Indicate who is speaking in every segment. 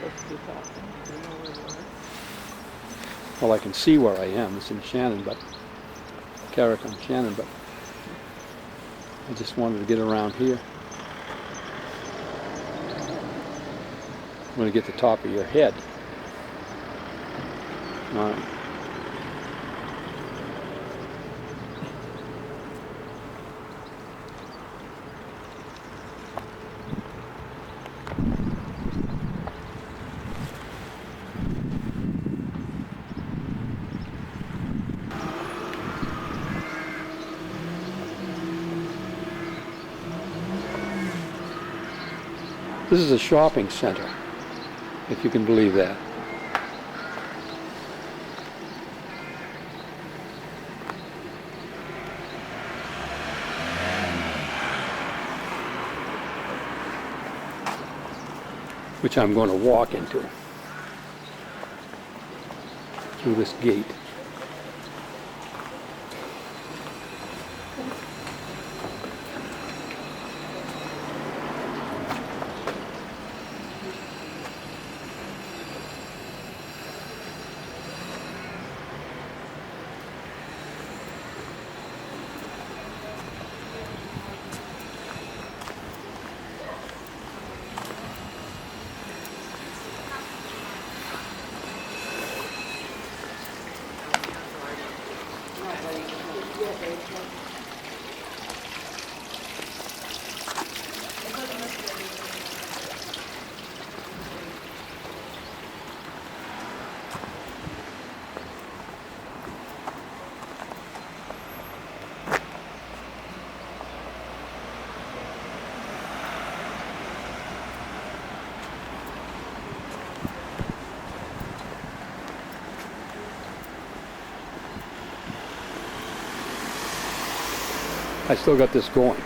Speaker 1: supposed to be talking. Do you know where you are?
Speaker 2: Well, I can see where I am. It's in Shannon, but Carrick on Shannon, but I just wanted to get around here. I'm going to get the top of your head. All right. This is a shopping center, if you can believe that. Which I'm going to walk into through this gate. I still got this going,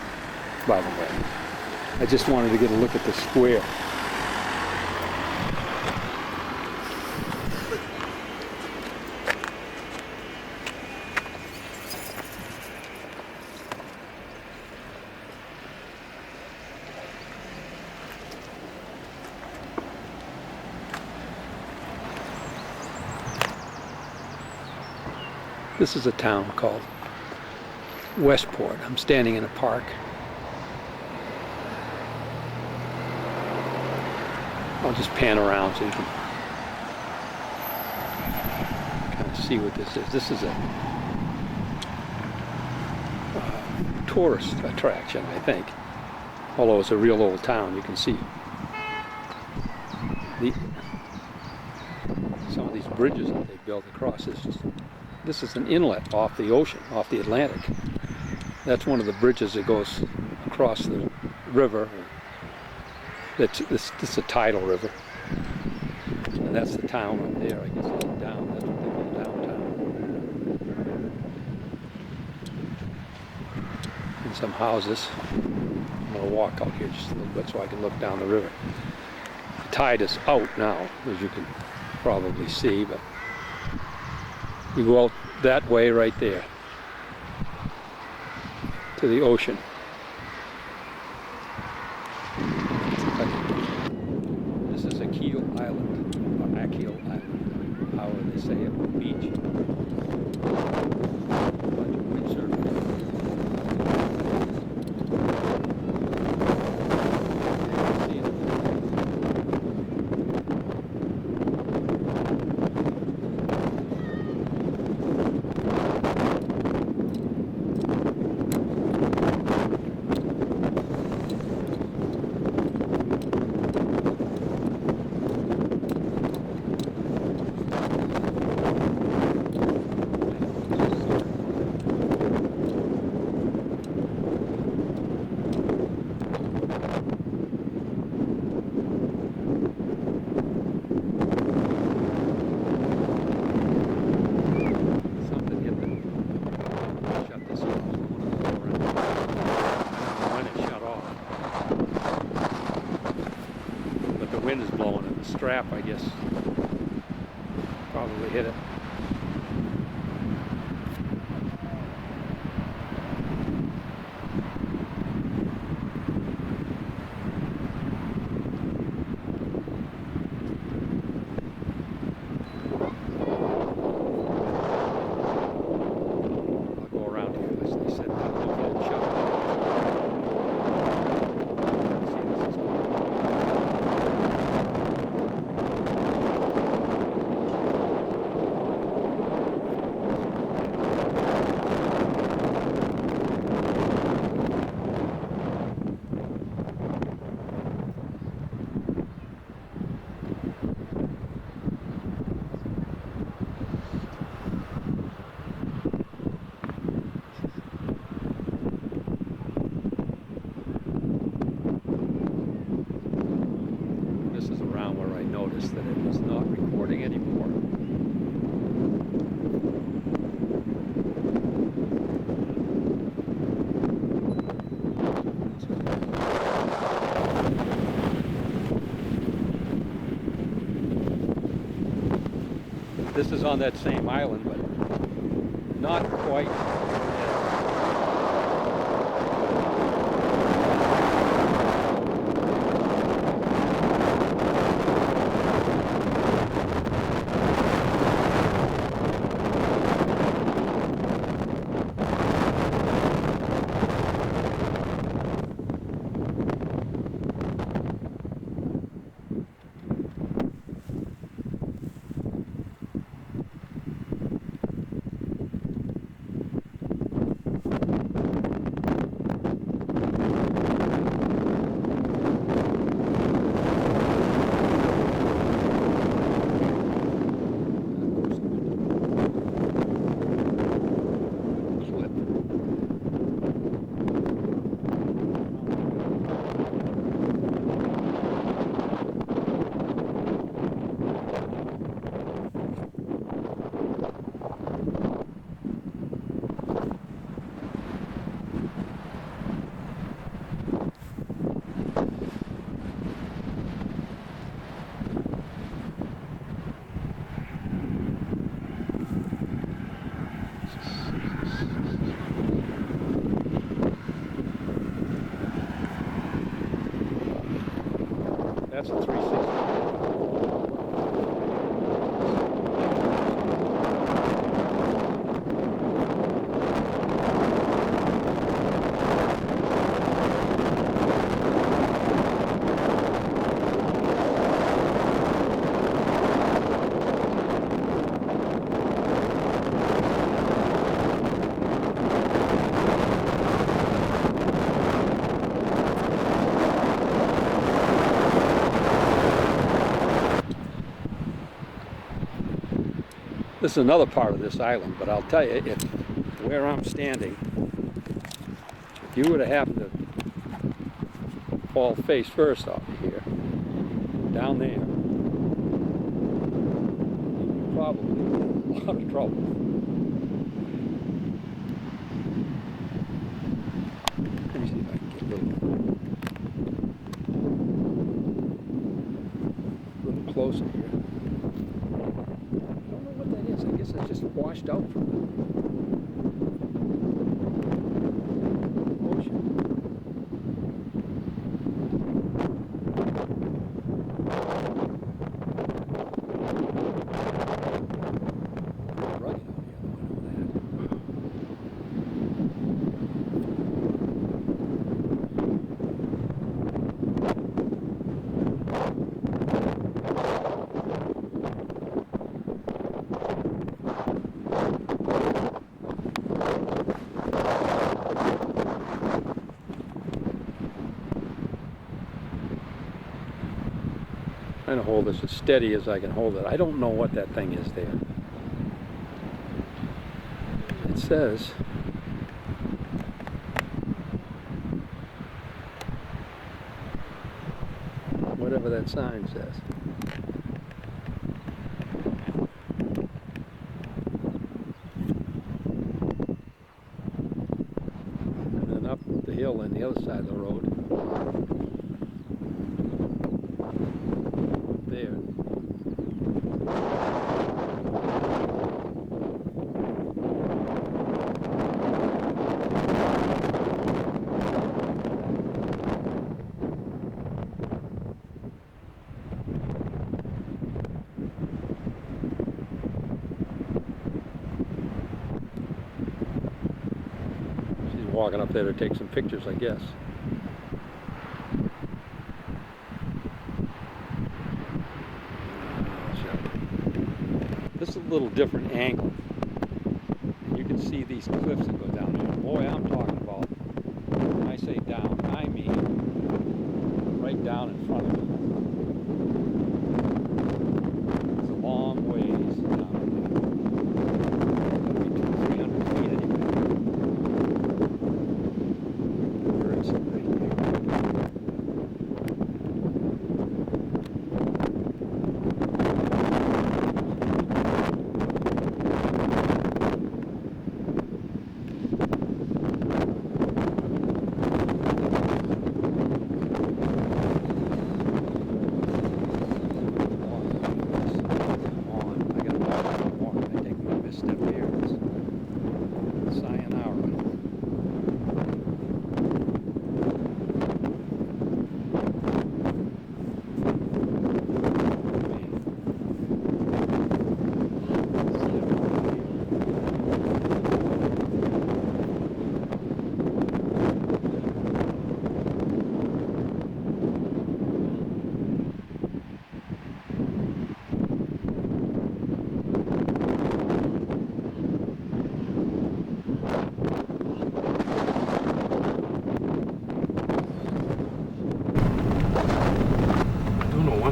Speaker 2: by the way. I just wanted to get a look at the square. This is a town called Westport. I'm standing in a park. I'll just pan around so you can kind of see what this is. This is a tourist attraction, I think. Although it's a real old town, you can see some of these bridges that they built across this. This is an inlet off the ocean, off the Atlantic. That's one of the bridges that goes across the river. This is a tidal river. And that's the town up there, I guess, down. That's what they call downtown. And some houses. I'm going to walk out here just a little bit so I can look down the river. The tide is out now, as you can probably see, but you go out that way right there to the ocean. This is Akil Island, or Akil Island, however they say it, beach. Bunch of windsurfers. Wind is blowing and the strap, I guess, probably hit it. noticed that it was not recording anymore. This is on that same island, but not quite. That's a 360. This is another part of this island, but I'll tell you, if where I'm standing, if you were to happen to fall face first off of here, down there, you'd probably be in a lot of trouble. Let me see if I can get a little closer here. I guess it's just washed out from the ocean. Rugged out here, though, I know that. Trying to hold this as steady as I can hold it. I don't know what that thing is there. It says whatever that sign says. And then up the hill on the other side of the road. There. She's walking up there to take some pictures, I guess. This is a little different angle. You can see these cliffs that go down there. Boy, I'm talking about, when I say down, I mean right down in front of me. It's a long ways down there. It'll be 200-300 feet anyway. Birds right there.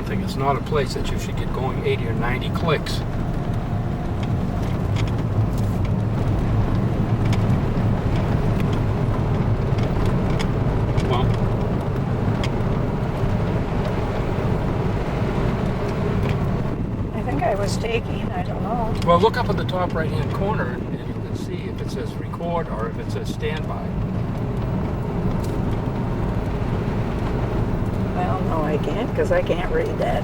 Speaker 2: one thing, it's not a place that you should get going 80 or 90 clicks. Well,
Speaker 1: I think I was taking, I don't know.
Speaker 2: well, look up at the top right-hand corner and you can see if it says record or if it says standby.
Speaker 1: Well, no, I can't, because I can't read that.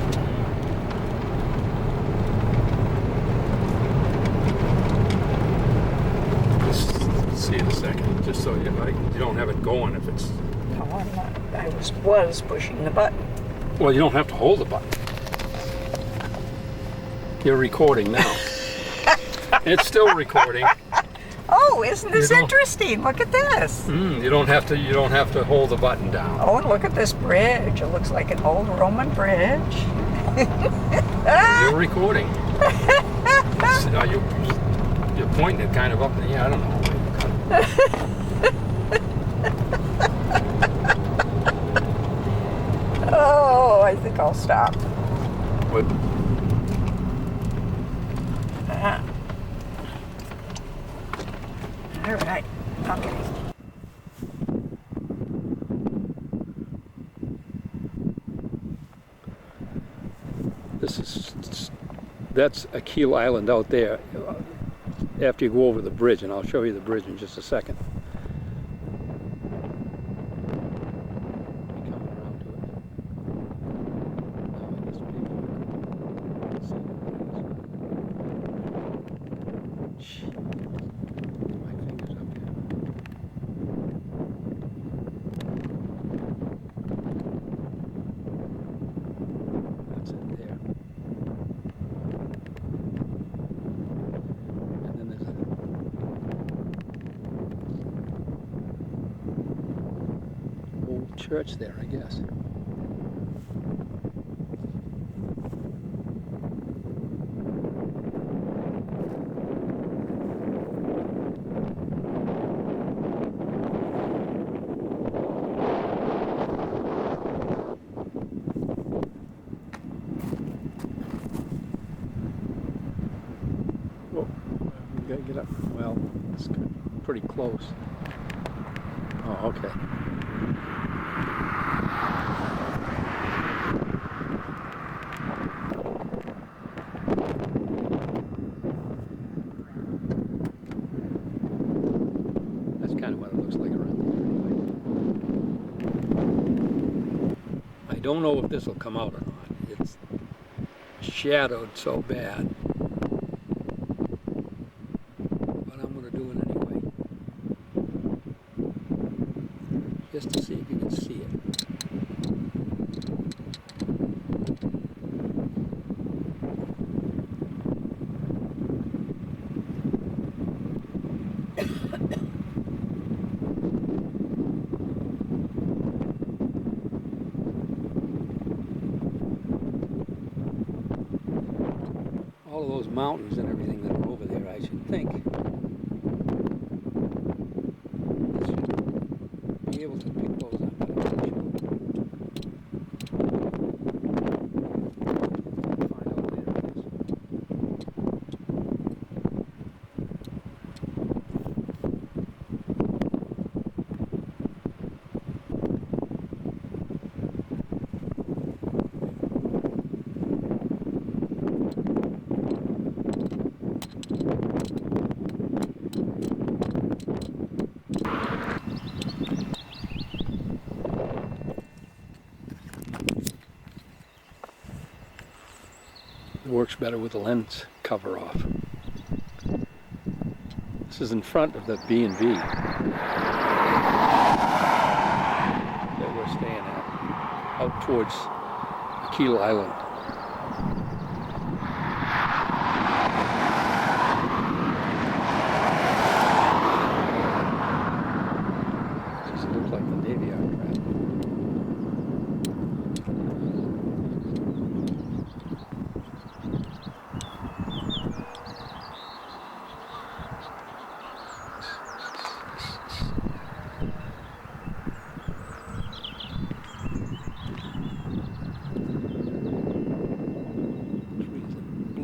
Speaker 2: Just see it a second, just so you don't have it going if it's...
Speaker 1: No, I'm not. I was pushing the button.
Speaker 2: Well, you don't have to hold the button. You're recording now. It's still recording.
Speaker 1: Oh, isn't this
Speaker 2: You don't-
Speaker 1: interesting? Look at this.
Speaker 2: You don't have to hold the button down.
Speaker 1: Oh, and look at this bridge. It looks like an old Roman bridge.
Speaker 2: You're recording. You're pointing it kind of up in the air. I don't know.
Speaker 1: Oh, I think I'll stop.
Speaker 2: What?
Speaker 1: All right. Okay.
Speaker 2: That's Akil Island out there. After you go over the bridge, and I'll show you the bridge in just a second. Coming around to it. Now, I guess maybe you can see it. My fingers up here. That's it there. And then there's an old church there, I guess. Whoa, we gotta get up. Well, it's pretty close. Oh, okay. That's kind of what it looks like around here. I don't know if this will come out or not. It's shadowed so bad. But I'm going to do it anyway. Just to see if you can see it. All of those mountains and everything that are over there, I should think. This should be able to pick those up. I'm not sure. Find out later, I guess. It works better with the lens cover off. This is in front of the B&B that we're staying at, out towards Akil Island. Just looks like the Navy aircraft.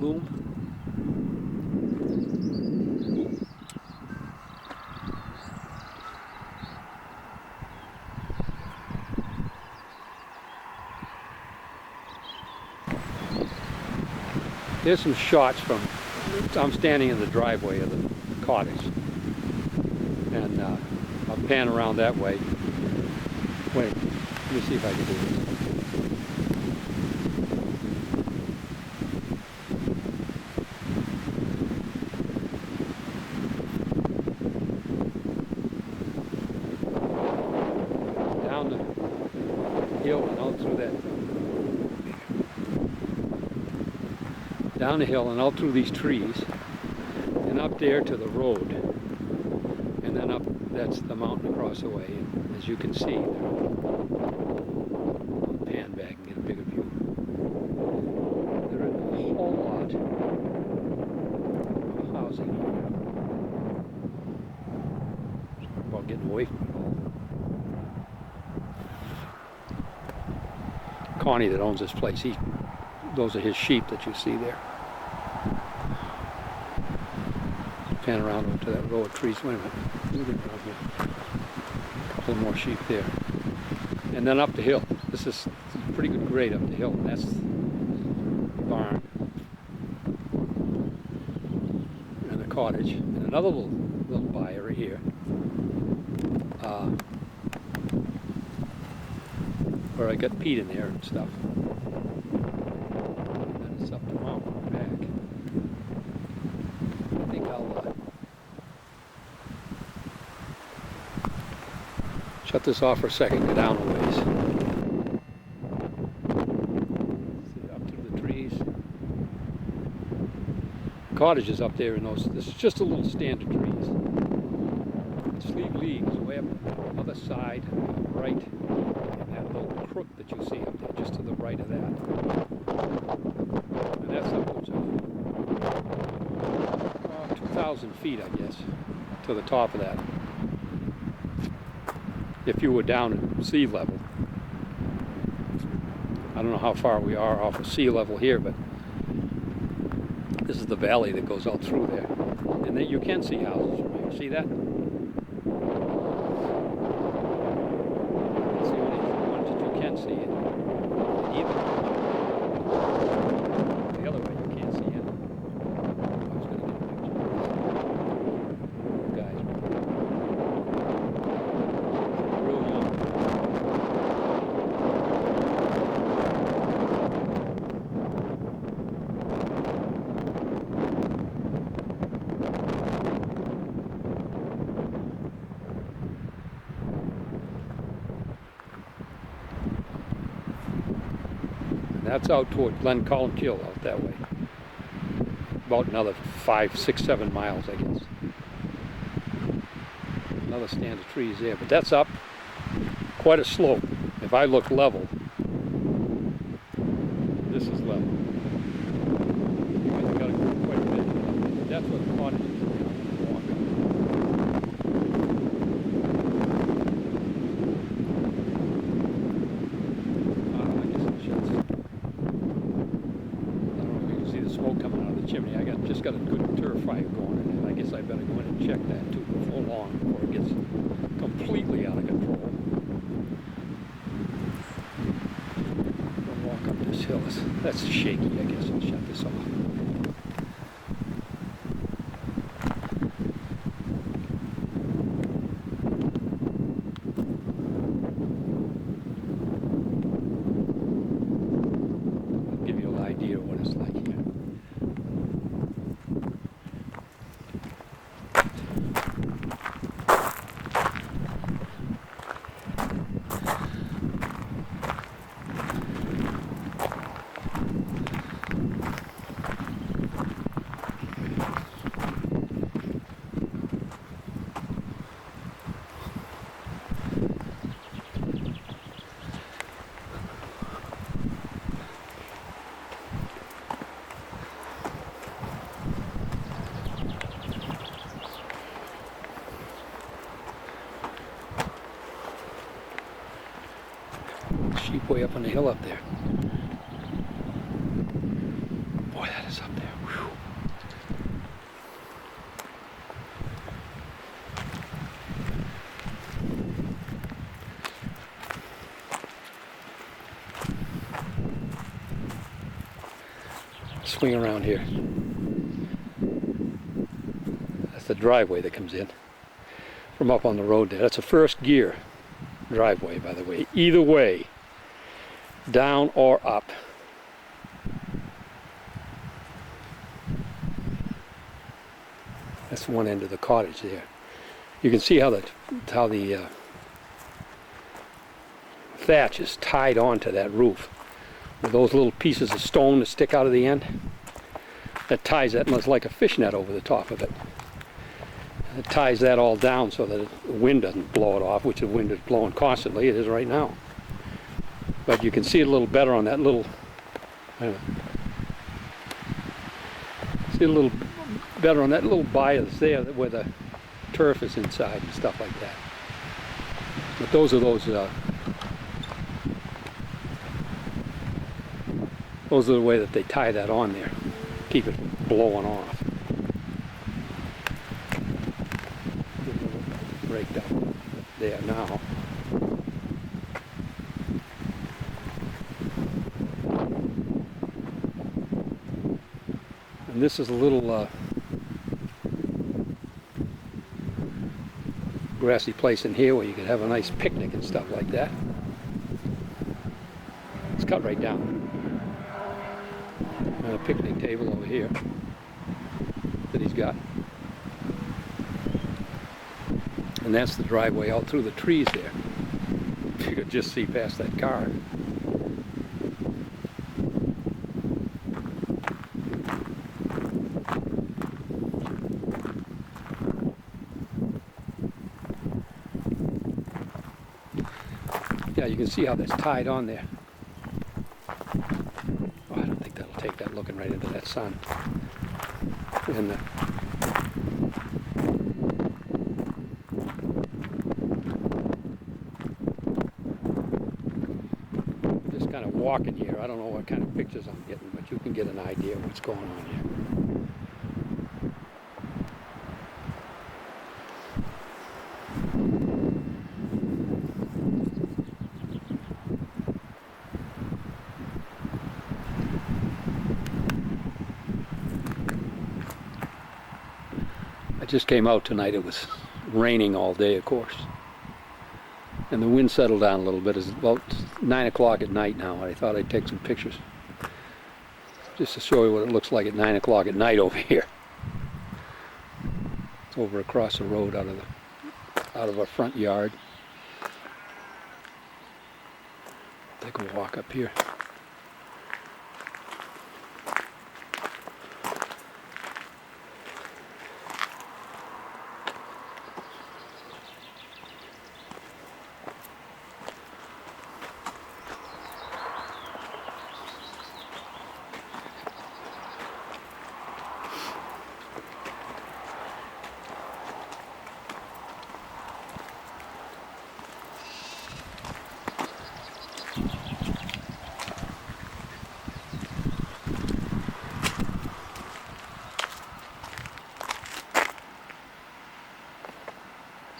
Speaker 2: loom. Here's some shots from, I'm standing in the driveway of the cottage, and I'll pan around that way. Wait, let me see if I can do this. Down the hill and out through that. Down the hill and out through these trees, and up there to the road, and then up, that's the mountain across the way. And as you can see, there, I'll pan back and get a bigger view. There is a whole lot of housing here. Sorry about getting away from it all. Connie that owns this place, those are his sheep that you see there. Pan around over to that row of trees. Wait a minute. Let me get around here. A couple more sheep there. And then up the hill. This is a pretty good grade up the hill. And that's the barn. And a cottage. And another little byre here. Where I got peat in there and stuff. It's up the mountain back. I think I'll shut this off for a second, go down a ways. See, up through the trees. Cottages up there in those, this is just a little stand of trees. Sleeve League is way up on the other side, right, and that little crook that you see up there, just to the right of that. And that's up to 2,000 feet, I guess, to the top of that. If you were down at sea level. I don't know how far we are off of sea level here, but this is the valley that goes out through there. And then you can see houses from here. See that? That's the only ones that you can see. Either. The other way you can't see it. I was going to get a picture of these guys. Real young. That's out toward Glen Columkill out that way. About another 5, 6, 7 miles, I guess. Another stand of trees there, but that's up quite a slope. If I look level, this is level. I got to go quite a bit. That's where the cottage is. Smoke coming out of the chimney. I just got a good turf fire going, and I guess I better go in and check that too before long, before it gets completely out of control. I'll walk up this hill. That's shaky. I guess I'll shut this off. I'll give you an idea of what it's like here. Sheep way up on the hill up there. Boy, that is up there. swing around here. That's the driveway that comes in from up on the road there. That's a first gear driveway, by the way. Either way, down or up. That's one end of the cottage there. You can see how the thatch is tied onto that roof with those little pieces of stone that stick out of the end. That ties that, and it's like a fishnet over the top of it. It ties that all down so that the wind doesn't blow it off, which the wind is blowing constantly. It is right now. But you can see it a little better on that little. See a little better on that little bias there where the turf is inside and stuff like that. But those are those are the way that they tie that on there, keep it blowing off. Break down there now. And this is a little grassy place in here where you can have a nice picnic and stuff like that. It's cut right down. And a picnic table over here that he's got. And that's the driveway out through the trees there. You could just see past that car. Yeah, you can see how that's tied on there. Oh, I don't think that'll take that looking right into that sun. And just kind of walking here. I don't know what kind of pictures I'm getting, but you can get an idea of what's going on here. I just came out tonight. It was raining all day, of course. And the wind settled down a little bit. It's about 9 o'clock at night now. I thought I'd take some pictures just to show you what it looks like at 9 o'clock at night over here. It's over across the road out of our front yard. Take a walk up here.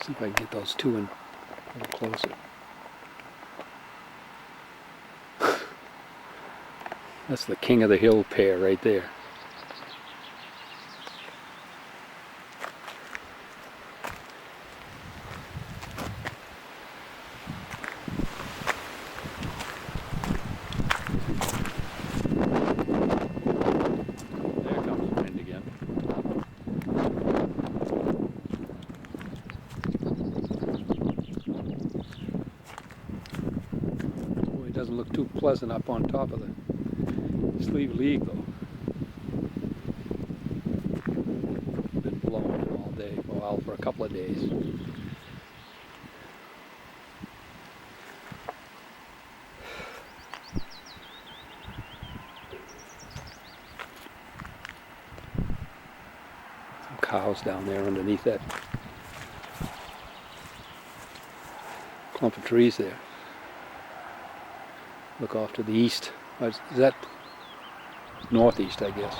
Speaker 2: See if I can get those two in a little closer. That's the King of the Hill pear right there. There comes the wind again. Boy, it doesn't look too pleasant up on top of the Slieve League though. Been blowing all day, well, for a couple of days. Some cows down there underneath that clump of trees there. Look off to the east. Is that northeast, I guess?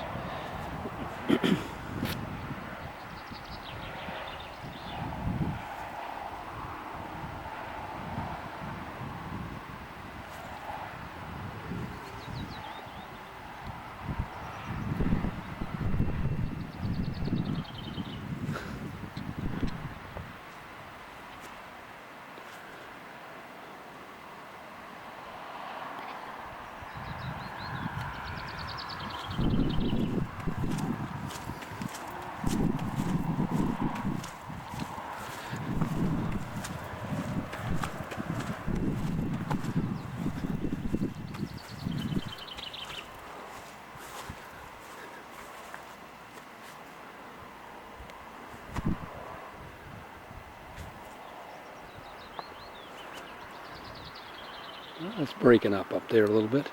Speaker 2: It's breaking up there a little bit.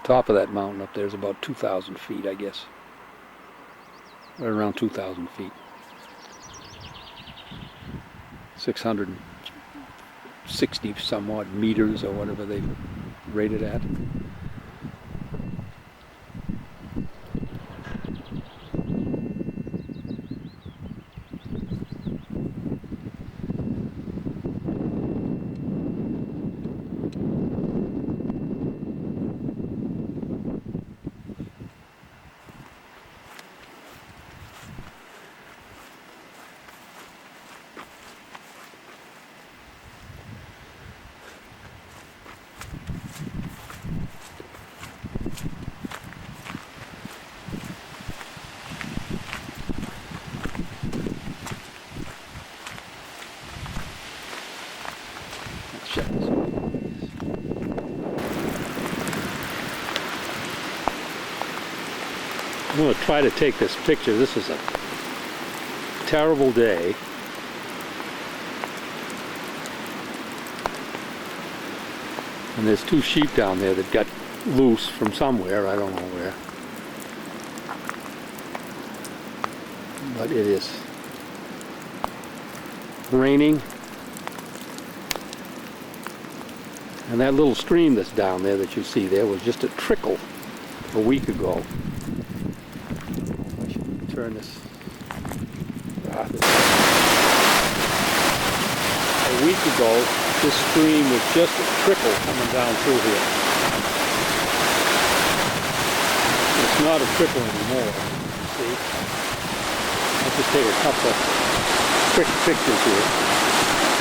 Speaker 2: Top of that mountain up there is about 2,000 feet, I guess. Right around 2,000 feet. 660 some odd meters or whatever they rate it at. Let's check this one. I'm going to try to take this picture. This is a terrible day. And there's 2 sheep down there that got loose from somewhere, I don't know where. But it is raining. And that little stream that's down there that you see there was just a trickle a week ago. I should turn this. A week ago, this stream was just a trickle coming down through here. It's not a trickle anymore, see? I'll just take a couple of quick pictures here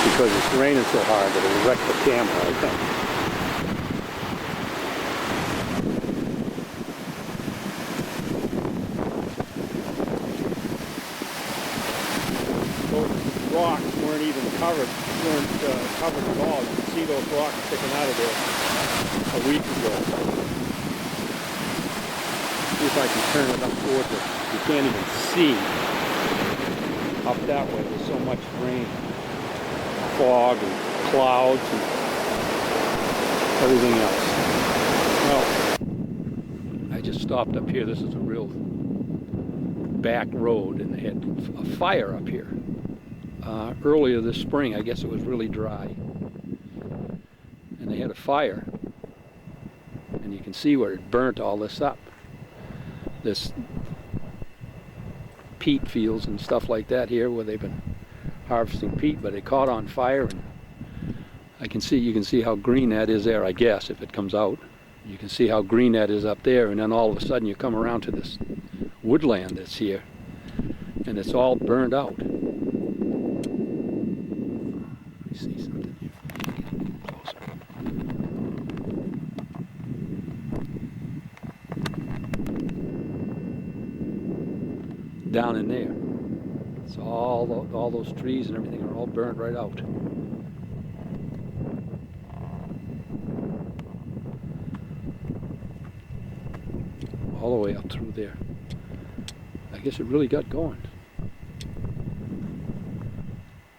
Speaker 2: because it's raining so hard that it'll wreck the camera, I think. Those rocks weren't even covered at all. You can see those rocks sticking out of there a week ago. See if I can turn it up towards it. You can't even see up that way. There's so much rain, fog, and clouds, and everything else. Well, I just stopped up here. This is a real back road, and they had a fire up here. Earlier this spring, I guess it was really dry, and they had a fire, and you can see where it burnt all this up. This peat fields and stuff like that here where they've been harvesting peat, but it caught on fire, and you can see how green that is there, I guess, if it comes out. You can see how green that is up there, and then all of a sudden you come around to this woodland that's here, and it's all burned out. See something here. Closer. Down in there. So all those trees and everything are all burned right out. All the way up through there. I guess it really got going.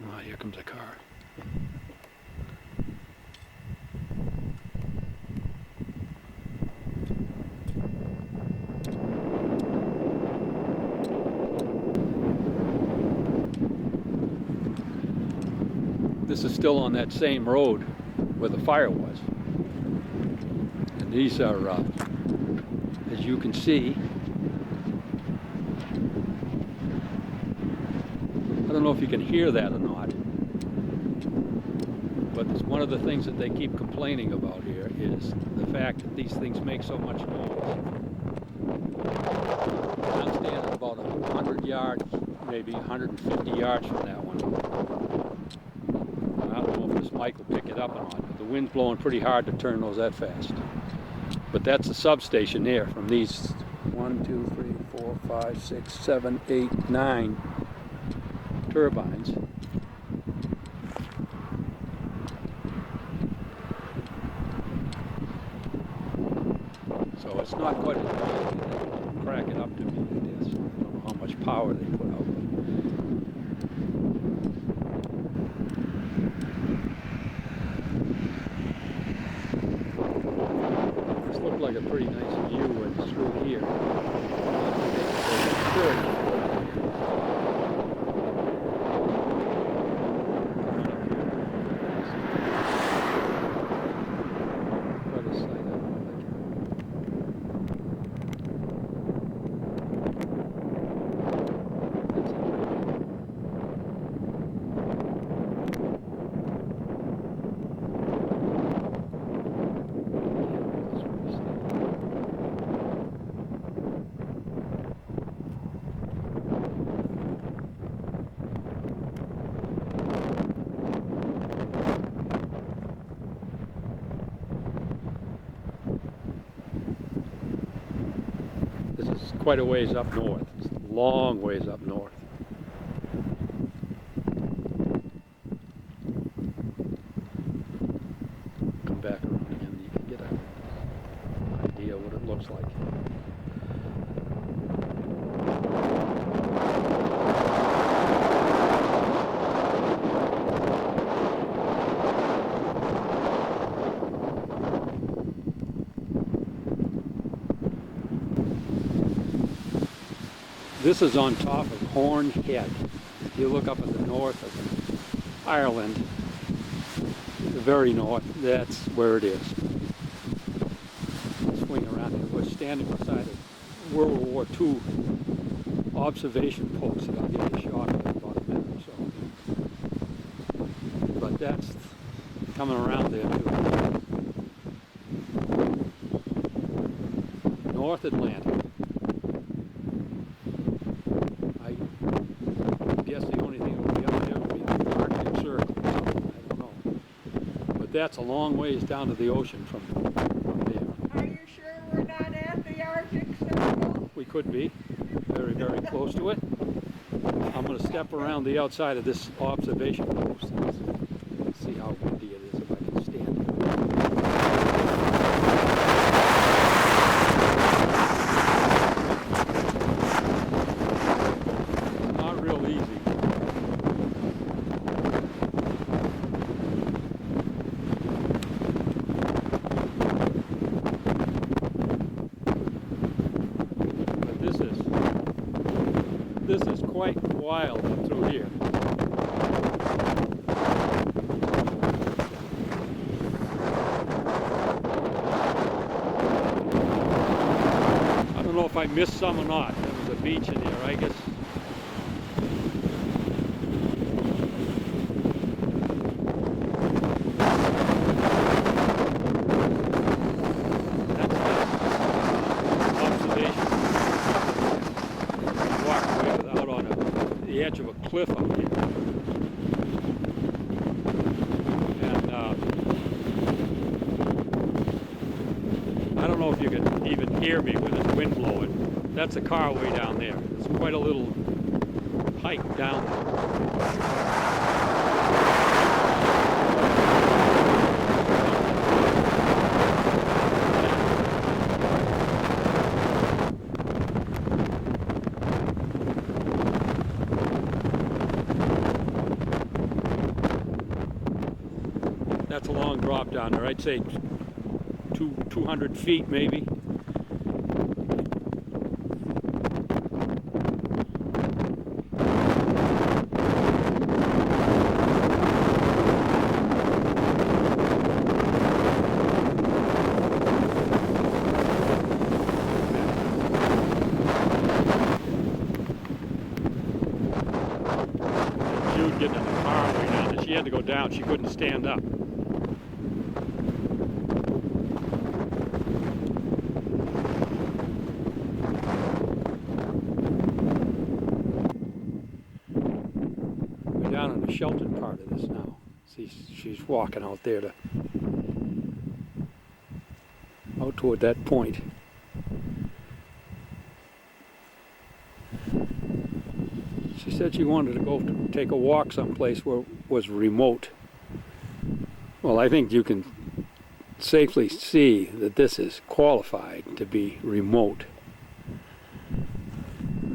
Speaker 2: Oh, here comes a car. This is still on that same road where the fire was. And these are, as you can see, I don't know if you can hear that or not, but it's one of the things that they keep complaining about here is the fact that these things make so much noise. I'm standing about 100 yards, maybe 150 yards from that one. I don't know if this mic will pick it up or not, but the wind's blowing pretty hard to turn those that fast. But that's the substation there from these 1, 2, 3, 4, 5, 6, 7, 8, 9 turbines. So it's not quite as bad. They crack it up to me like this. I don't know how much power they put out. looked like a pretty nice view when it's through here. Quite a sight, I like it. That's it. This is quite a ways up north. It's a long ways up north. Come back around again, you can get an idea what it looks like. This is on top of Horn Head. If you look up at the north of Ireland, the very north, that's where it is. Swing around here. We're standing beside a World War II observation post that I'll give you a shot of in about a minute or so. But that's coming around there too. North Atlantic. That's a long ways down to the ocean from there.
Speaker 1: Are you sure we're not at the Arctic Circle?
Speaker 2: We could be very, very close to it. I'm going to step around the outside of this observation post and see how windy it is if I can stand it. It's not real easy. This is quite wild up through here. I don't know if I missed some or not. There was a beach in here, I guess. The edge of a cliff up here, and I don't know if you can even hear me with this wind blowing. That's a car way down there. There's quite a little hike down there. That's a long drop down there. I'd say 200 feet maybe. Jude getting in the car way down there. She had to go down. She couldn't stand up. Down in the sheltered part of this now. See, she's walking out there out toward that point. She said she wanted to go take a walk someplace where it was remote. Well, I think you can safely see that this is qualified to be remote.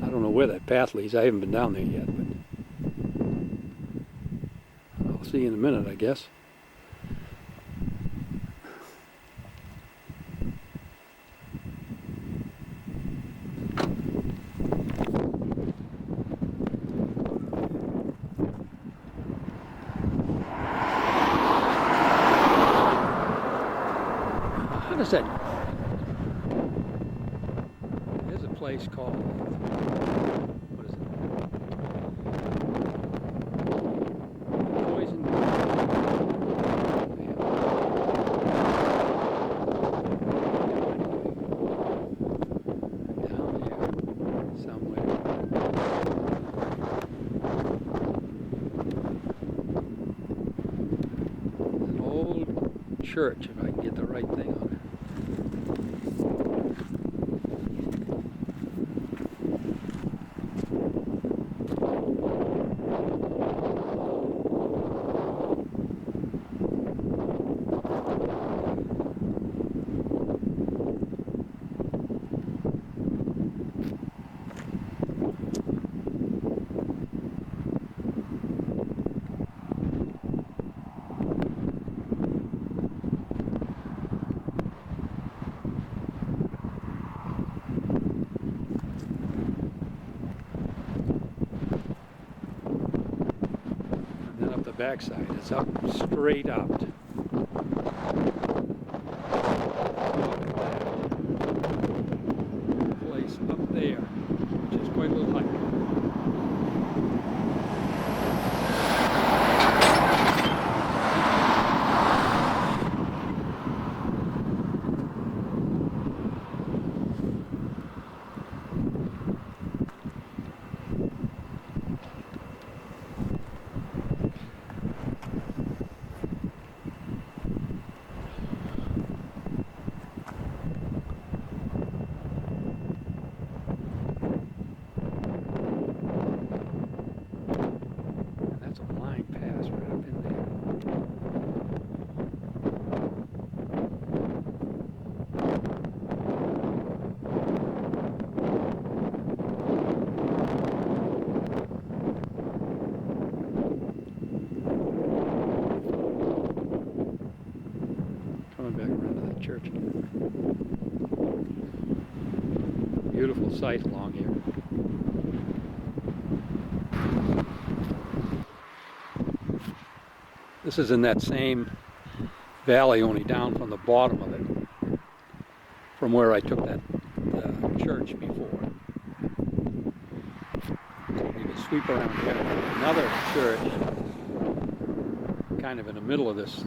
Speaker 2: I don't know where that path leads. I haven't been down there yet, but I'll see you in a minute, I guess. What is that? There's a place called, what is it? Poison. Down here somewhere. An old church, if I can get the right thing on it. Backside, it's up straight up. Look at that place up there, which is quite a little hike. Coming back around to that church again. Beautiful sight along here. This is in that same valley, only down from the bottom of it, from where I took that church before. You can sweep around here. Another church, kind of in the middle of this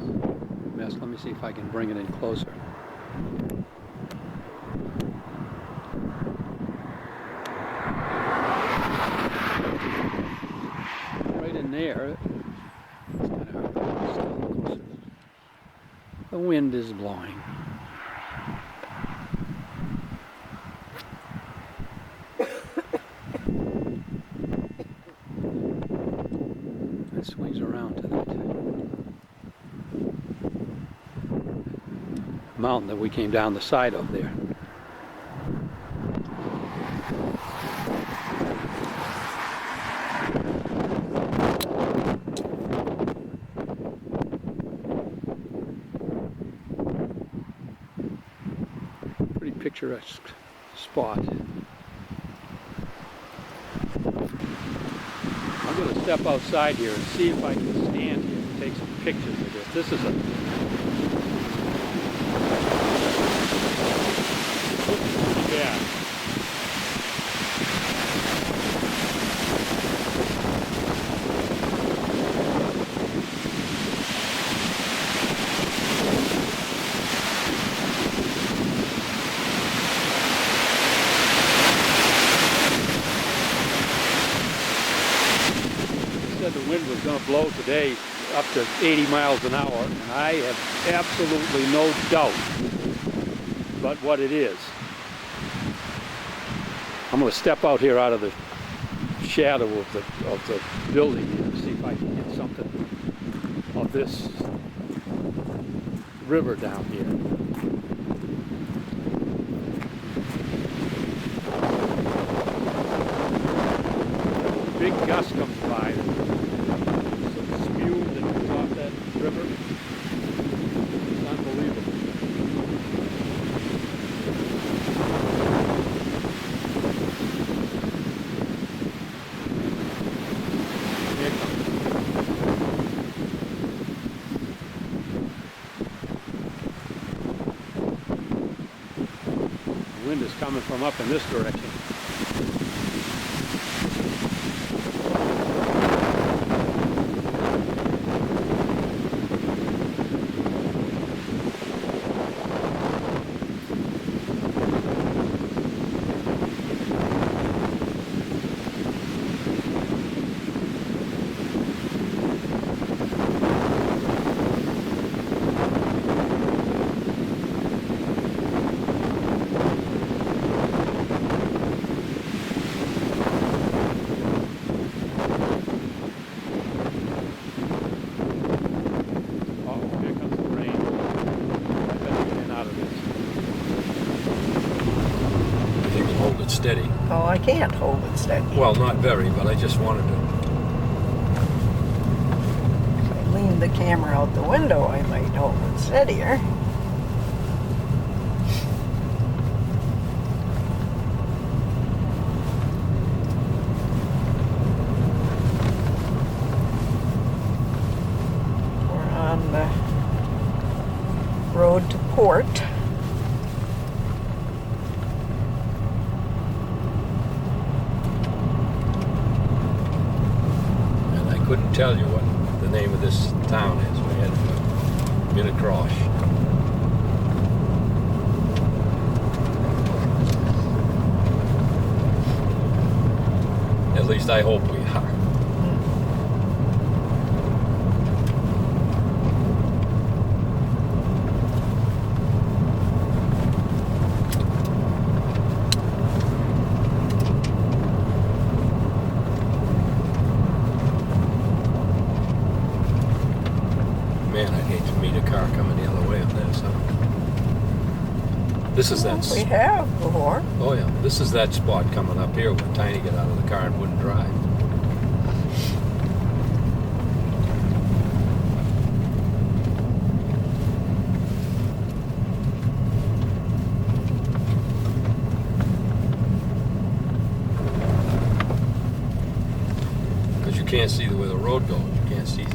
Speaker 2: mess. Let me see if I can bring it in closer. Right in there. It's kind of hard to see. The wind is blowing. It swings around to that mountain that we came down the side of there. Pretty picturesque spot. I'm going to step outside here and see if I can stand here and take some pictures of this. This is a yeah. Said the wind was going to blow today up to 80 miles an hour, and I have absolutely no doubt but what it is. I'm going to step out here out of the shadow of the building here and see if I can get something of this river down here. Big gust comes by. Some spume that comes off that river. It's unbelievable. Here it comes. wind is coming from up in this direction.
Speaker 3: Steady.
Speaker 1: Oh, I can't hold it steady.
Speaker 3: Well, not very, but I just wanted to.
Speaker 1: If I leaned the camera out the window, I might hold it steadier. We're on the road to port.
Speaker 3: Couldn't tell you what the name of this town is. We had to get across. At least I hope we are. Man, I'd hate to meet a car coming the other way on this. Huh? This is that.
Speaker 1: We have before.
Speaker 3: Oh yeah, this is that spot coming up here when Tiny got out of the car and wouldn't drive. Because you can't see where the road goes. You can't see.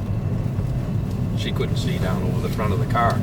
Speaker 3: She couldn't see down over the front of the car.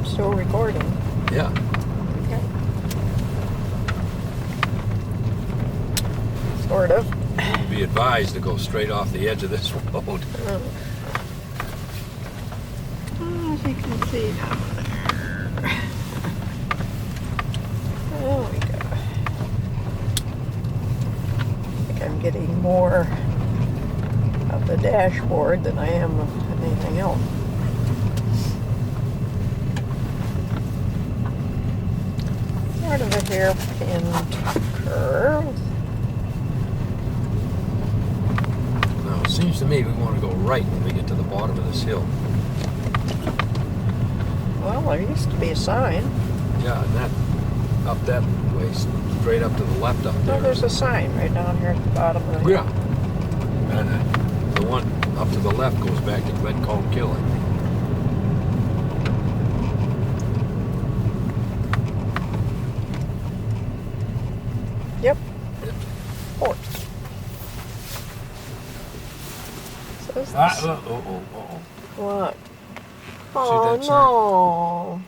Speaker 1: Still recording.
Speaker 3: Yeah.
Speaker 1: Okay. Sort of.
Speaker 3: Be advised to go straight off the edge of this road.
Speaker 1: As you can see down there. There we go. I think I'm getting more of the dashboard than I am of anything else. Sort of a hairpin curve.
Speaker 3: Now, it seems to me we want to go right when we get to the bottom of this hill.
Speaker 1: Well, there used to be a sign.
Speaker 3: Yeah, and that, up that way, straight up to the left up there.
Speaker 1: No, there's a sign right down here at the bottom of the hill.
Speaker 3: Yeah. And the one up to the left goes back to Glencombe Kill, I think.
Speaker 1: Yep.
Speaker 3: Yep.
Speaker 1: Port. So this what? Oh
Speaker 3: that sign?
Speaker 1: no!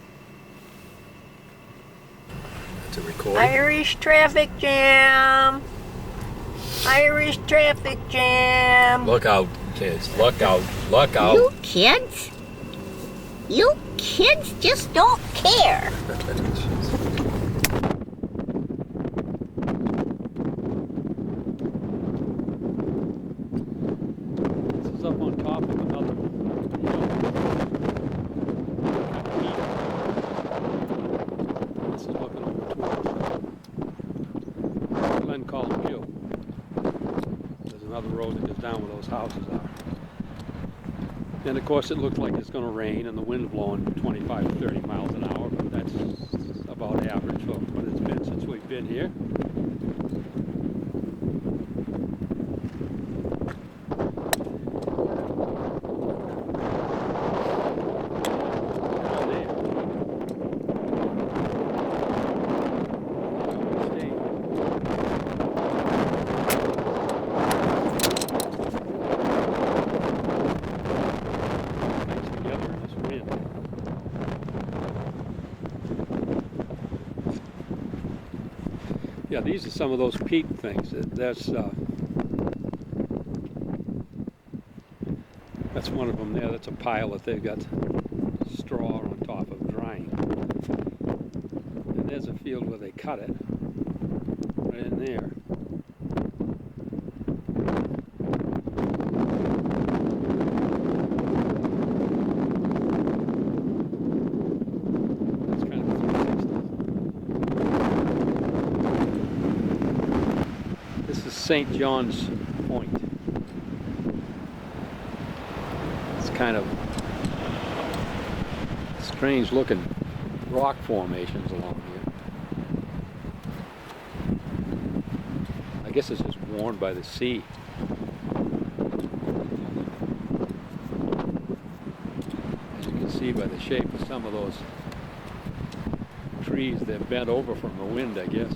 Speaker 3: That's a recording.
Speaker 1: Irish traffic jam! Irish traffic jam!
Speaker 3: Look out, kids. Look out. Look out.
Speaker 4: You kids? You kids just don't care.
Speaker 2: This is up on top of another hill. This is looking over towards Glencombe Hill. There's another road that goes down where those houses are. And of course it looks like it's going to rain and the wind blowing 25 to 30 miles an hour, but that's about average for what it's been since we've been here. Yeah, these are some of those peat things. That's one of them there. That's a pile that they've got straw on top of drying. And there's a field where they cut it. Right in there. That's kind of a 360. This is St. John's Point. It's kind of strange looking rock formations along here. I guess it's just worn by the sea. As you can see by the shape of some of those trees, they're bent over from the wind, I guess.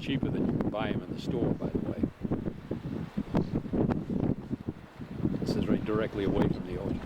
Speaker 2: Cheaper than you can buy them in the store, by the way. This is right directly away from the ocean.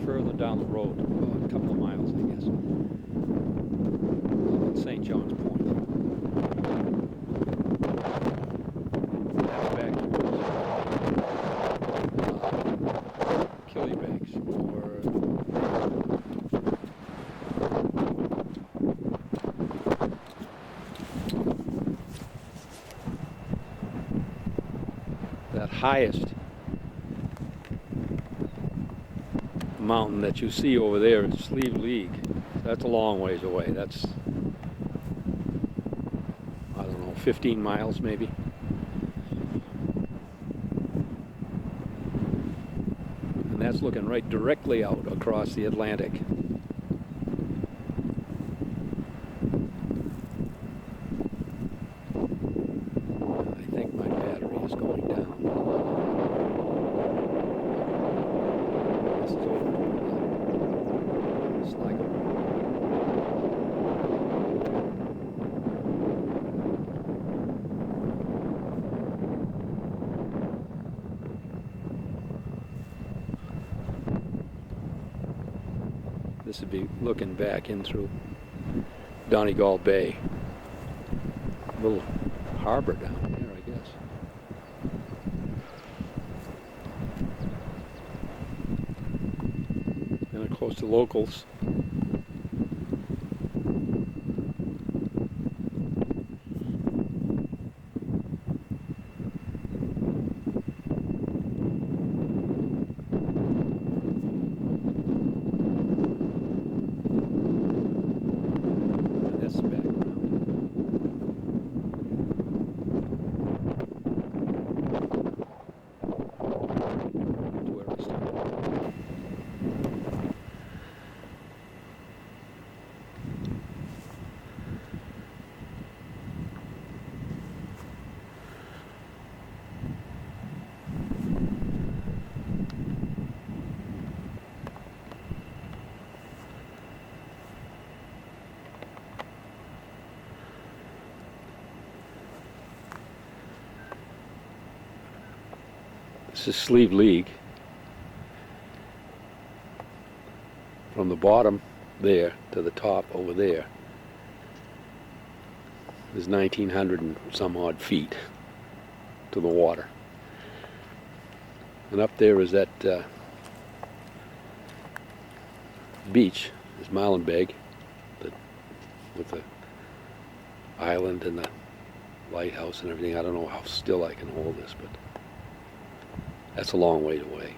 Speaker 2: Further down the road, a couple of miles, I guess, St. John's Point. That's back towards Killybegs, or that highest mountain that you see over there is Slieve League. That's a long ways away. That's, I don't know, 15 miles maybe. And that's looking right directly out across the Atlantic. I think my battery is going down. This is over. This would be looking back in through Donegal Bay. A little harbor down there, I guess. And of course the locals. This is Slieve League. From the bottom there to the top over there is 1,900 and some odd feet to the water. And up there is that beach, is Malenbeg, with the island and the lighthouse and everything. I don't know how still I can hold this, but that's a long way away.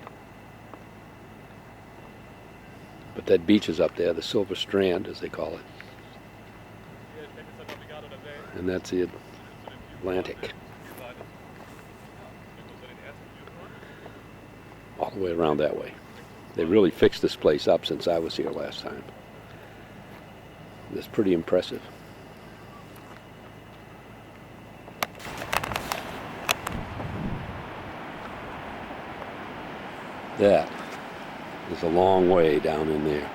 Speaker 2: But that beach is up there, the Silver Strand, as they call it. And that's the Atlantic. All the way around that way. They really fixed this place up since I was here last time. It's pretty impressive. That is a long way down in there.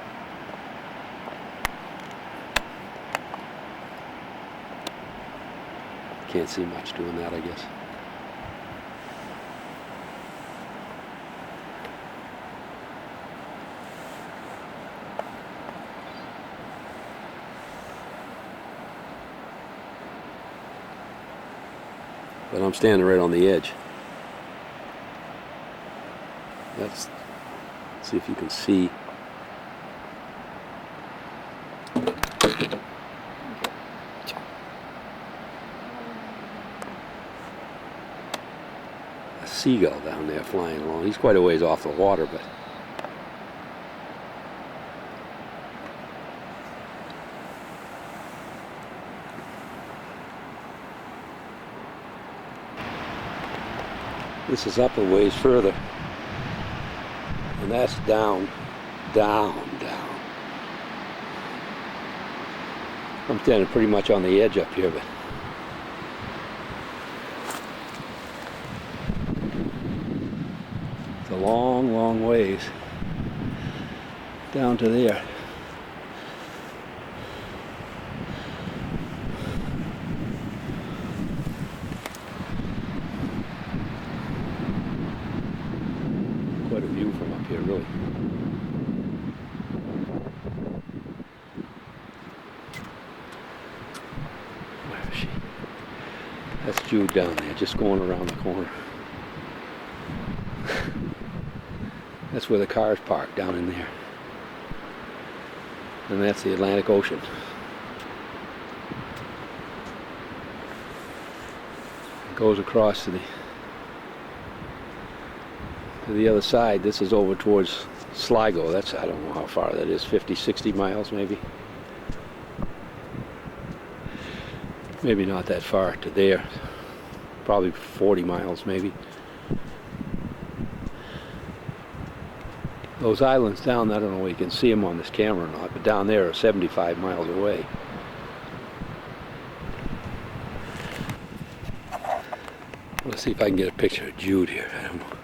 Speaker 2: Can't see much doing that, I guess. But I'm standing right on the edge. Let's see if you can see. A seagull down there flying along. He's quite a ways off the water, but this is up a ways further. And that's down, down, down. I'm standing pretty much on the edge up here, but it's a long, long ways down to there. Quite a view from up here, really. Where is she? That's Jude down there, just going around the corner. That's where the car's parked, down in there. And that's the Atlantic Ocean. It goes across to the other side. This is over towards Sligo. That's, I don't know how far that is, 50, 60 miles maybe. Maybe not that far to there. Probably 40 miles maybe. Those islands down, I don't know if you can see them on this camera or not, but down there are 75 miles away. Let's see if I can get a picture of Jude here. I don't know.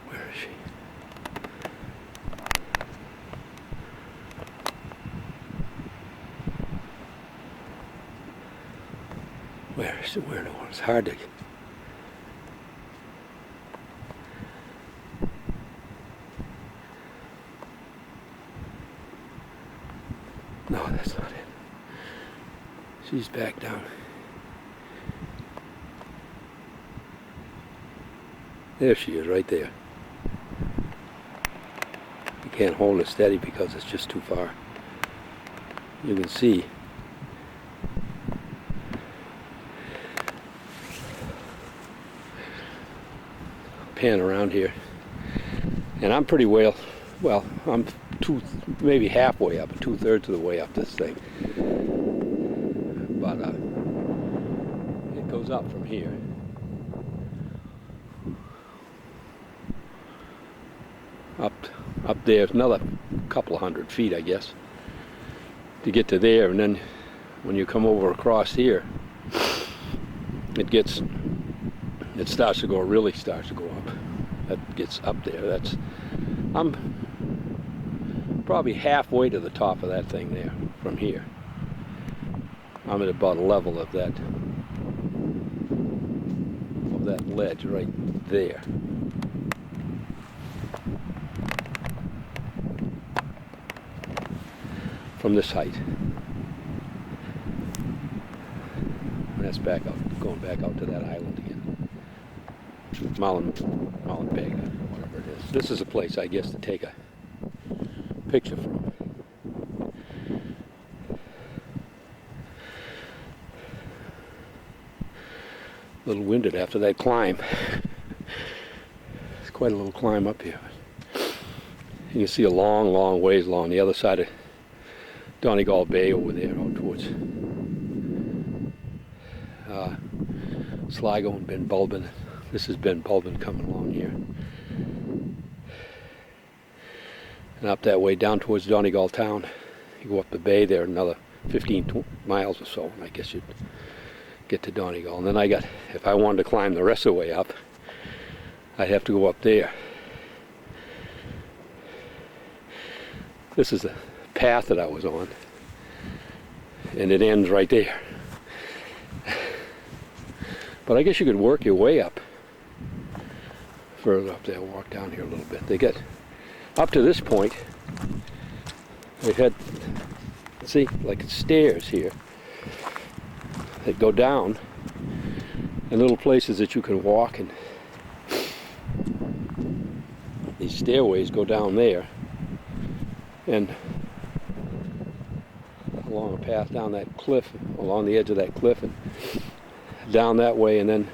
Speaker 2: Where is she? Where is it? Where no? It's hard to. No, that's not it. She's back down. There she is, right there. You can't hold it steady because it's just too far. You can see. Pan around here. And I'm pretty well, I'm maybe halfway up, 2/3 of the way up this thing. But it goes up from here. Up there, another couple of 100 feet, I guess, to get to there. And then when you come over across here, it starts to go, really starts to go up. That gets up there. I'm probably halfway to the top of that thing there from here. I'm at about a level of that of that ledge right there. From this height. And that's back out, going back out to that island again. Molenbeek, whatever it is. This is a place, I guess, to take a picture from. A little winded after that climb. It's quite a little climb up here. You can see a long, long ways along the other side of Donegal Bay over there, out towards Sligo and Ben Bulben. This is Ben Bulben coming along here. And up that way down towards Donegal town. You go up the bay there another 15 miles or so, and I guess you'd get to Donegal. And then if I wanted to climb the rest of the way up, I'd have to go up there. This is the path that I was on, and it ends right there. But I guess you could work your way up further up there, walk down here a little bit. They get up to this point, they had, see, like stairs here that go down, and little places that you can walk, and these stairways go down there and along a path down that cliff, along the edge of that cliff, and down that way, and then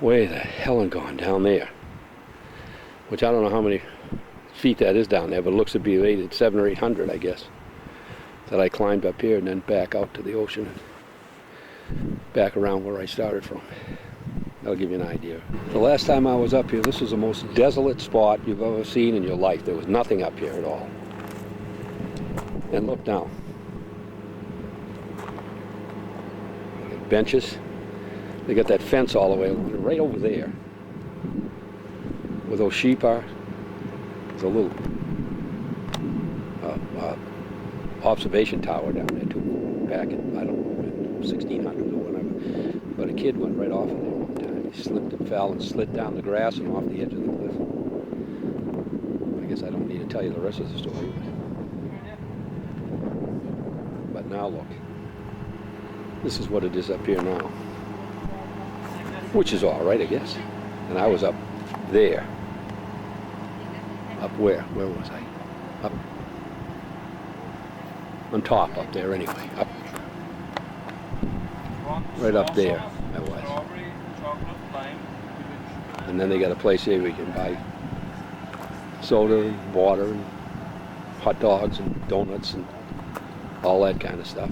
Speaker 2: way the hell and gone down there, which I don't know how many feet that is down there, but it looks to be rated 700 or 800, I guess, that I climbed up here and then back out to the ocean and back around where I started from. That'll give you an idea. The last time I was up here, this was the most desolate spot you've ever seen in your life. There was nothing up here at all. And look now. Benches. They got that fence all the way along, right over there, where those sheep are. There's a little observation tower down there too, back in, I don't know, in 1600 or whatever. But a kid went right off of there one time. He slipped and fell and slid down the grass and off the edge of the cliff. I guess I don't need to tell you the rest of the story. But now look. This is what it is up here now. Which is all right, I guess. And I was up there. Up where? Where was I? Up on top up there anyway. Up. Right up there I was. And then they got a place here where you can buy soda and water and hot dogs and donuts and all that kind of stuff.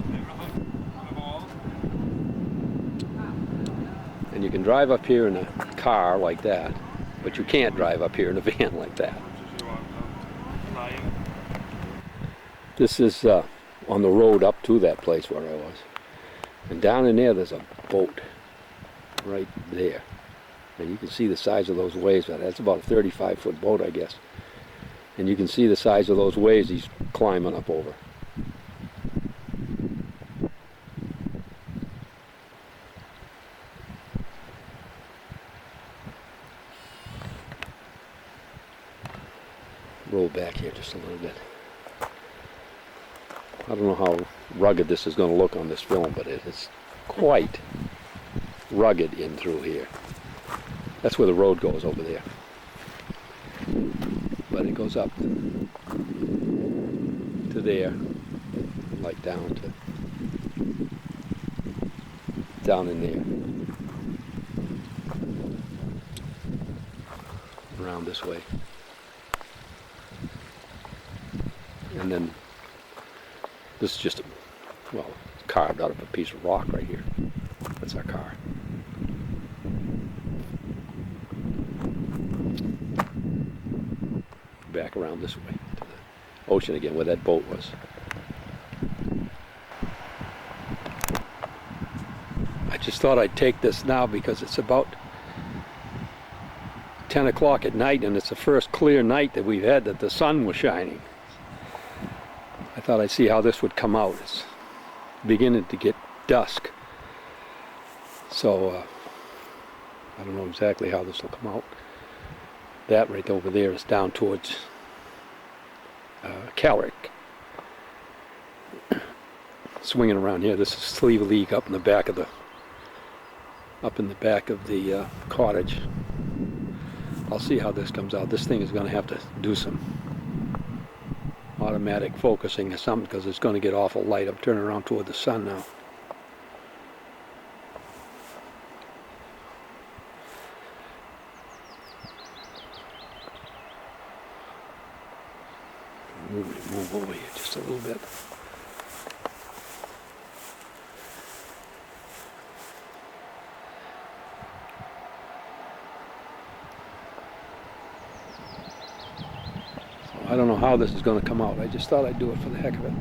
Speaker 2: And you can drive up here in a car like that, but you can't drive up here in a van like that. This is on the road up to that place where I was. And down in there, there's a boat right there. And you can see the size of those waves. That's about a 35-foot boat, I guess. And you can see the size of those waves he's climbing up over. Roll back here just a little bit. I don't know how rugged this is going to look on this film, but it is quite rugged in through here. That's where the road goes over there. But it goes up to there, like down in there. Around this way. And then this is just, carved out of a piece of rock right here. That's our car. Back around this way to the ocean again, where that boat was. I just thought I'd take this now because it's about 10 o'clock at night, and it's the first clear night that we've had that the sun was shining. I thought I'd see how this would come out. It's beginning to get dusk. So I don't know exactly how this will come out. That right over there is down towards Calric. Swinging around here, this is Slieve League up in the back of the cottage. I'll see how this comes out. This thing is going to have to do some automatic focusing or something because it's going to get awful light. I'm turning around toward the sun now. Move over here just a little bit. I don't know how this is going to come out. I just thought I'd do it for the heck of it.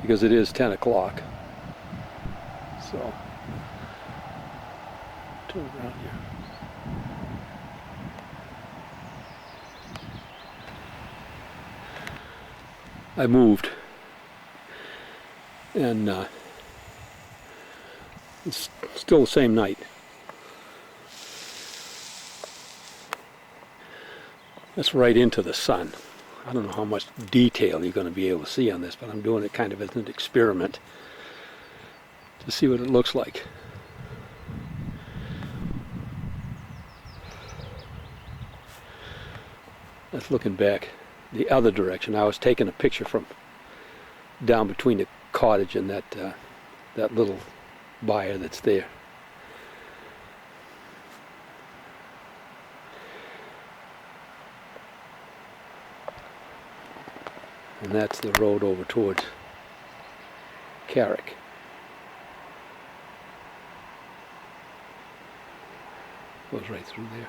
Speaker 2: Because it is 10 o'clock. So, turn around here. I moved. And it's still the same night. That's right into the sun. I don't know how much detail you're going to be able to see on this, but I'm doing it kind of as an experiment to see what it looks like. That's looking back the other direction. I was taking a picture from down between the cottage and that little byre that's there. And that's the road over towards Carrick. Goes right through there.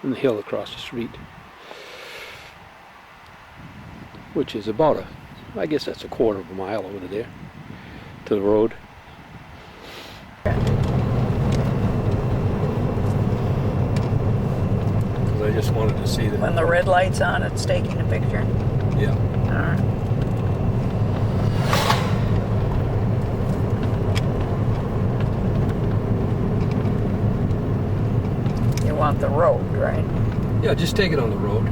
Speaker 2: And the hill across the street, which is about I guess that's a quarter of a mile over there to the road.
Speaker 3: I just wanted to see that.
Speaker 1: When the red light's on, it's taking a picture.
Speaker 3: Yeah.
Speaker 1: All right. You want the road, right?
Speaker 3: Yeah, just take it on the road.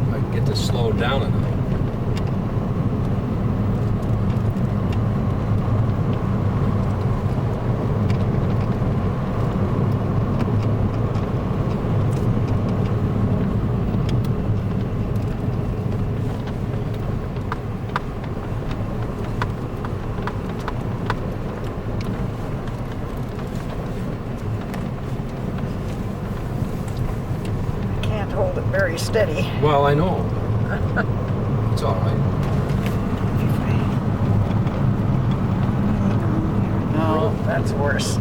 Speaker 3: I can get this slowed down enough.
Speaker 1: Hold it very steady.
Speaker 3: Well, I know. It's all right.
Speaker 1: No, that's worse.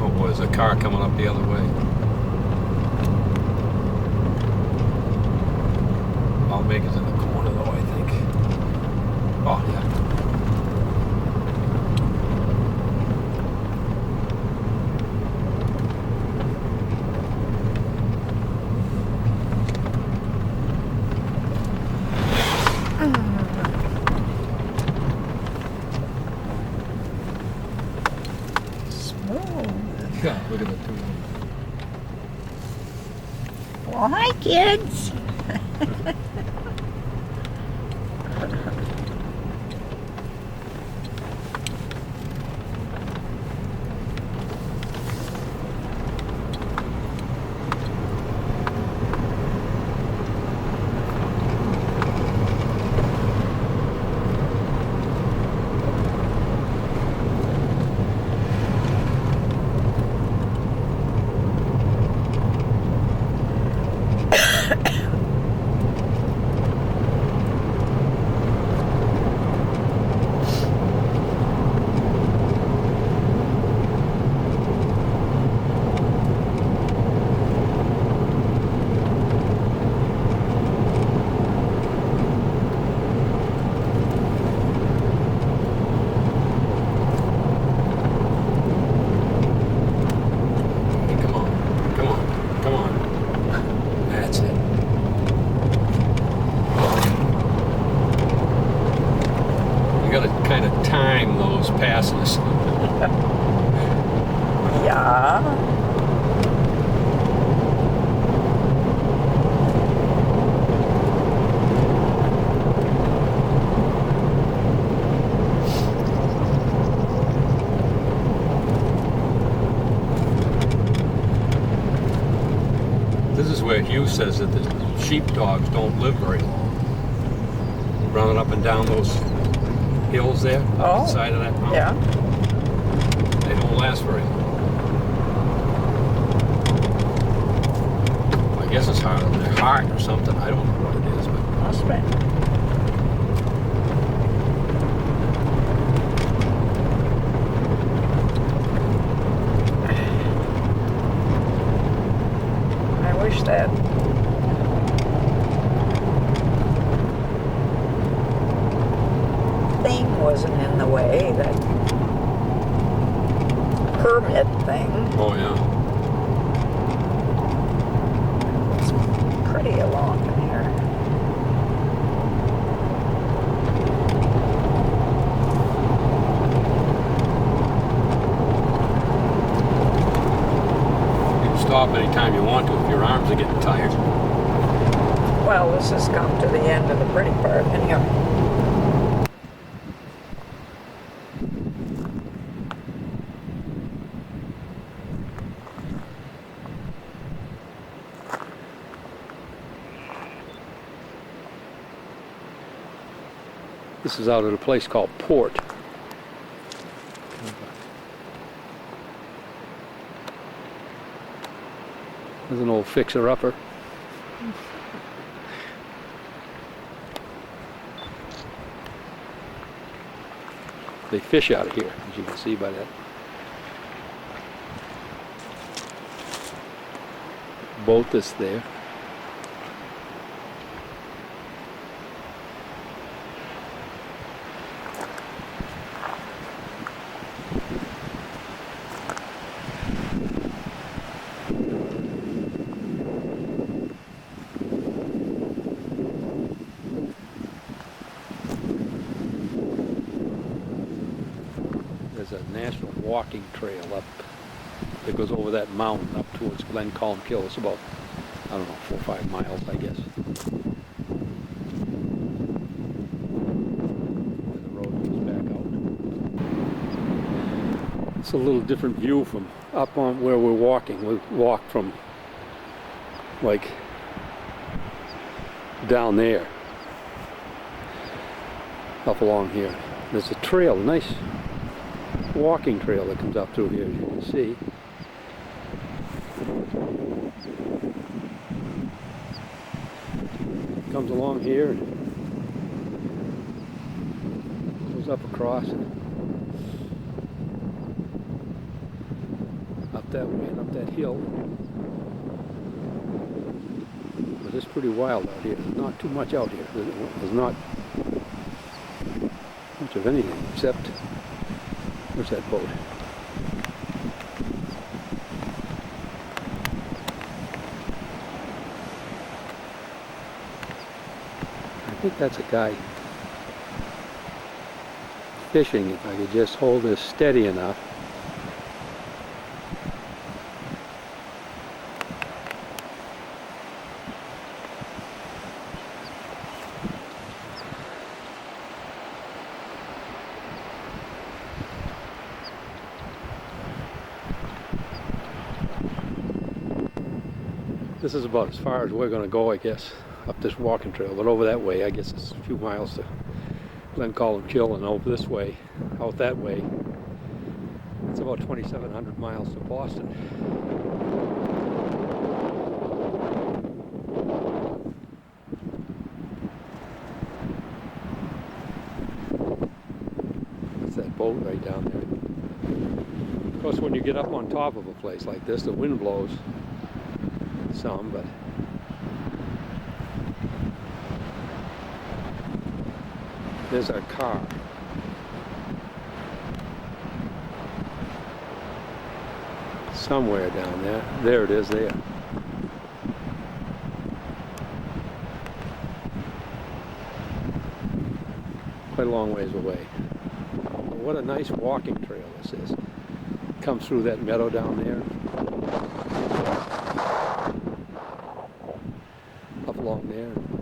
Speaker 3: Oh boy, there's a car coming up the other way. I'll make it in the corner though, I think. Oh, yeah.
Speaker 1: Smooth.
Speaker 3: Yeah, look at the two.
Speaker 4: Well, hi, kids.
Speaker 1: Yeah.
Speaker 3: This is where Hugh says that the sheepdogs don't live very long. Running up and down those hills there,
Speaker 1: Oh,
Speaker 3: on the side of that mountain.
Speaker 1: Yeah.
Speaker 3: They don't last very long. I guess it's hard on their heart or something. I don't know what it is, but
Speaker 1: Must be. I wish that thing wasn't in the way, that permit thing.
Speaker 3: oh yeah.
Speaker 1: It's pretty along in here.
Speaker 3: You can stop anytime you want to if your arms are getting tired.
Speaker 1: Well, this has come to the end of the pretty part anyhow.
Speaker 2: This is out at a place called Port. There's an old fixer-upper. They fish out of here, as you can see by that boat that's there. There's a national walking trail up that goes over that mountain up towards Glen Columkill. It's about, I don't know, 4 or 5 miles, I guess. And the road goes back out. It's a little different view from up on where we're walking. We walk from like down there up along here. There's a trail, a nice walking trail that comes up through here, as you can see. Comes along here and goes up across and up that way and up that hill. But it's pretty wild out here. There's not too much out here. There's not much of anything except, where's that boat? I think that's a guy fishing. If I could just hold this steady enough. This is about as far as we're going to go, I guess, up this walking trail. But over that way, I guess it's a few miles to Glen Columkill, and over this way, out that way, it's about 2,700 miles to Boston. That's that boat right down there. Of course, when you get up on top of a place like this, the wind blows some, but there's our car. Somewhere down there. There it is there. Quite a long ways away. What a nice walking trail this is. come through that meadow down there. Up along there.